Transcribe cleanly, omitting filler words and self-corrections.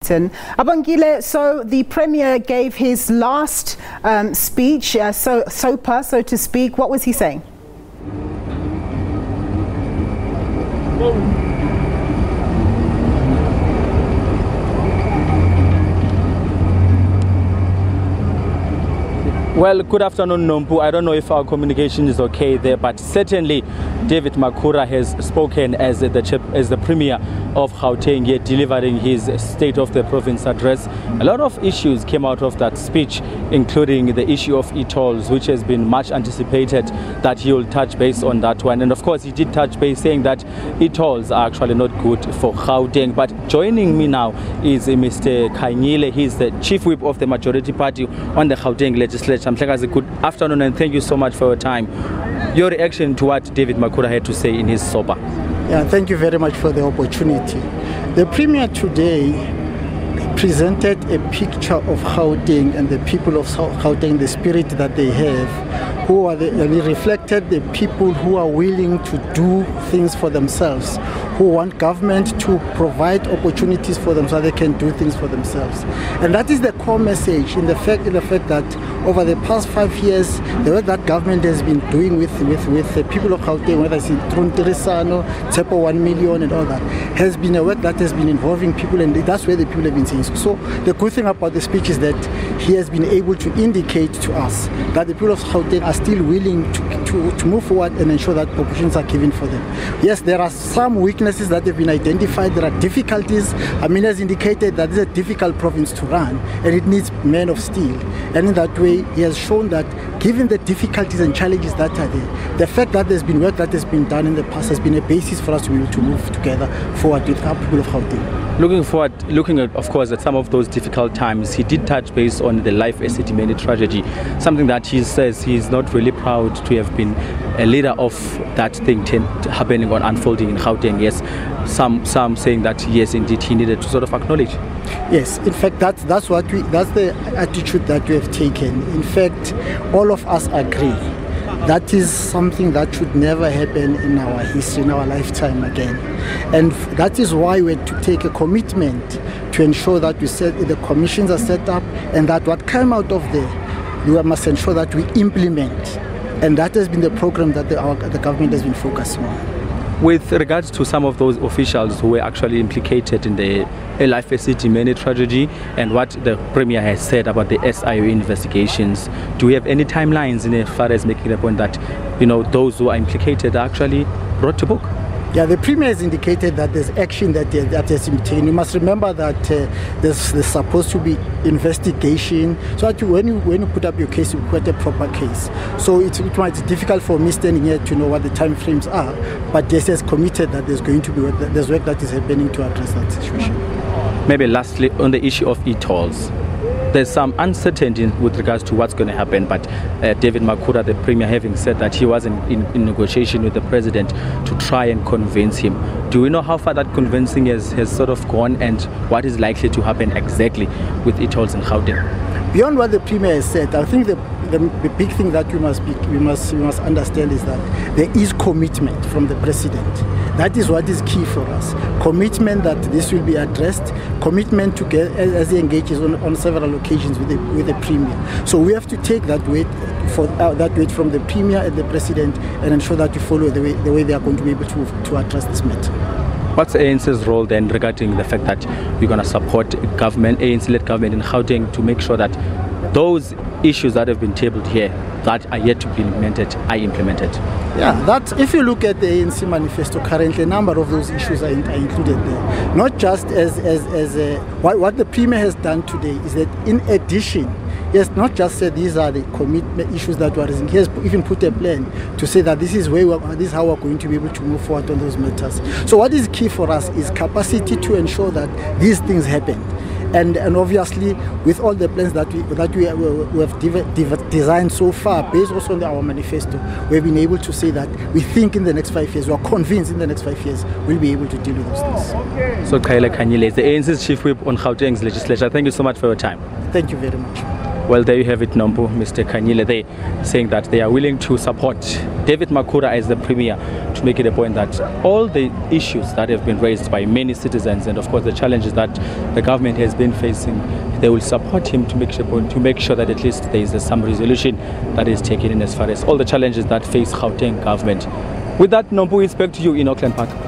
Alberton. Abongile, so the Premier gave his last speech, SOPA, so to speak. What was he saying? Well, good afternoon, Nompu. I don't know if our communication is okay there, but certainly David Makhura has spoken as the Premier of Gauteng, here delivering his State of the Province address. A lot of issues came out of that speech, including the issue of e-tolls, which has been much anticipated that he will touch base on that one. And of course, he did touch base saying that e-tolls are actually not good for Gauteng. But joining me now is Mr. Khanyile. He's the Chief Whip of the Majority Party on the Gauteng legislature. Good afternoon and thank you so much for your time. Your reaction to what David Makhura had to say in his SOPA. Yeah, thank you very much for the opportunity. The Premier today presented a picture of Gauteng and the people of Gauteng, the spirit that they have, who are and he reflected the people who are willing to do things for themselves, who want government to provide opportunities for them so they can do things for themselves. And that is the core message in the fact that over the past 5 years, the work that government has been doing with the people of Gauteng, whether it's through Tirisano, TEPO 1 million and all that, has been a work that has been involving people, and that's where the people have been saying. So the good thing about the speech is that he has been able to indicate to us that the people of Gauteng are still willing to move forward and ensure that opportunities are given for them. Yes, there are some weaknesses that have been identified. There are difficulties. Amin has indicated that this is a difficult province to run and it needs men of steel. And in that way, he has shown that given the difficulties and challenges that are there, the fact that there's been work that has been done in the past has been a basis for us to be able to move together forward with our people of Gauteng. Looking at, of course, at some of those difficult times, he did touch base on the Life Esidimeni tragedy, something that he says he's not really proud to have been a leader of that thing happening or unfolding in Gauteng. Yes, some saying that yes, indeed, he needed to sort of acknowledge. Yes, in fact, that's the attitude that we have taken. In fact, all of us agree that is something that should never happen in our history, in our lifetime again. And that is why we had to take a commitment to ensure that the commissions are set up and that what came out of there, we must ensure that we implement. And that has been the program that the government has been focusing on. With regards to some of those officials who were actually implicated in the Life Esidimeni tragedy and what the Premier has said about the SIO investigations, do we have any timelines in as far as making the point that, you know, those who are implicated are actually brought to book? Yeah, the Premier has indicated that there's action that has been taken. You must remember that there's supposed to be investigation. So when you put up your case, you put a proper case. So it might be difficult for me standing here to know what the time frames are, but this has committed that there's going to be work that is happening to address that situation. Maybe lastly, on the issue of e-tolls, there's some uncertainty with regards to what's going to happen, but David Makhura, the Premier, having said that he was in negotiation with the President to try and convince him. Do we know how far that convincing has sort of gone and what is likely to happen exactly with e-tolls in Gauteng? Beyond what the Premier has said, I think the big thing that we must understand is that there is commitment from the President. That is what is key for us. Commitment that this will be addressed, commitment to get, as he engages on several occasions with the Premier. So we have to take that weight from the Premier and the President and ensure that we follow the way they are going to be able to address this matter. What's ANC's role then regarding the fact that we're going to support government, ANC-led government in Gauteng to make sure that those issues that have been tabled here that are yet to be implemented are implemented? Yeah, that if you look at the ANC manifesto currently, a number of those issues are included there. Not just what the Premier has done today is that in addition, he has not just said these are the commitment issues that were raising. He has even put a plan to say that this is how we're going to be able to move forward on those matters. So what is key for us is capacity to ensure that these things happen. And obviously, with all the plans that we have designed so far, based also on our manifesto, we've been able to say that we think in the next 5 years, we are convinced in the next 5 years, we'll be able to deal with those things. So Khanyile is the ANC's Chief Whip on Gauteng's legislature. Thank you so much for your time. Thank you very much. Well, there you have it, Nompu, Mr. Khanyile there saying that they are willing to support David Makhura as the Premier to make it a point that all the issues that have been raised by many citizens, and of course the challenges that the government has been facing, they will support him to make sure that at least there is some resolution that is taken in as far as all the challenges that face Gauteng government. With that, Nompu, it's back to you in Auckland Park.